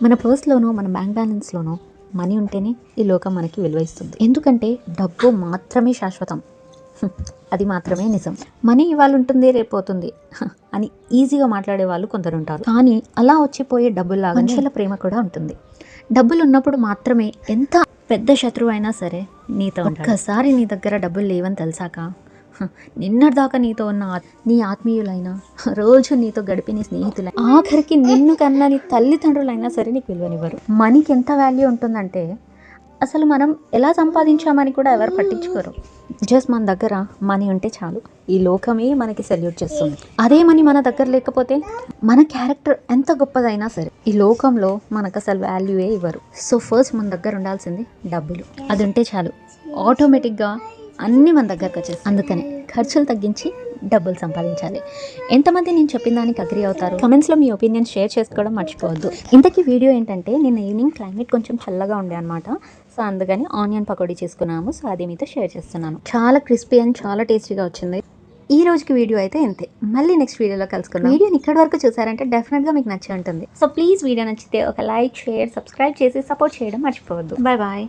మన పర్స్లోనో మన bank బ్యాలెన్స్లోనో money ఉంటేనే ఈ లోకం మనకి విలువ ఇస్తుంది. ఎందుకంటే డబ్బు మాత్రమే శాశ్వతం, అది మాత్రమే నిజం. మనీ ఇవాళ ఉంటుంది రేపు పోతుంది అని ఈజీగా మాట్లాడే వాళ్ళు కొందరు ఉంటారు. కానీ అలా వచ్చిపోయే డబ్బులాగా మనుషుల ప్రేమ కూడా ఉంటుంది. డబ్బులు ఉన్నప్పుడు మాత్రమే ఎంత పెద్ద శత్రువు అయినా సరే నీతో ఒక్కసారి నీ దగ్గర డబ్బులు లేవని తెలిసాక నిన్నటిదాకా నీతో ఉన్న నీ ఆత్మీయులైనా, రోజు నీతో గడిపి నీ స్నేహితులైనా, ఆఖరికి నిన్ను కన్నా నీ తల్లిదండ్రులైనా సరే నీకు విలువనివ్వరు. మనీకి ఎంత వాల్యూ ఉంటుందంటే అసలు మనం ఎలా సంపాదించామని కూడా ఎవరు పట్టించుకోరు. జస్ట్ మన దగ్గర మనీ ఉంటే చాలు, ఈ లోకమే మనకి సెల్యూట్ చేస్తుంది. అదే మనీ మన దగ్గర లేకపోతే మన క్యారెక్టర్ ఎంత గొప్పదైనా సరే ఈ లోకంలో మనకు అసలు వాల్యూయే ఇవ్వరు. సో ఫస్ట్ మన దగ్గర ఉండాల్సింది డబ్బులు. అది ఉంటే చాలు, ఆటోమేటిక్గా అన్నీ మన దగ్గరకు వచ్చేస్తాయి. అందుకని ఖర్చులు తగ్గించి డబ్బులు సంపాదించాలి. ఎంతమంది నేను చెప్పిన దానికి అగ్రీ అవుతారు? కమెంట్స్లో మీ ఒపీనియన్ షేర్ చేసుకోవడం మర్చిపోవద్దు. ఇంతకీ వీడియో ఏంటంటే, నిన్న ఈవినింగ్ క్లైమేట్ కొంచెం చల్లగా ఉండే అనమాట. సో అందుకని ఆనియన్ పకోడీ చేసుకున్నాము. సో అది మీతో షేర్ చేస్తున్నాను. చాలా క్రిస్పీ అండ్ చాలా టేస్టీగా వచ్చింది. ఈ రోజుకి వీడియో అయితే ఇంతే. మళ్ళీ నెక్స్ట్ వీడియోలో కలుసుకుందాం. వీడియోని ఇక్కడి వరకు చూసారంటే డెఫినెట్గా మీకు నచ్చే ఉంటుంది. సో ప్లీజ్ వీడియో నచ్చితే ఒక లైక్, షేర్, సబ్స్క్రైబ్ చేసి సపోర్ట్ చేయడం మర్చిపోవద్దు. Bye bye.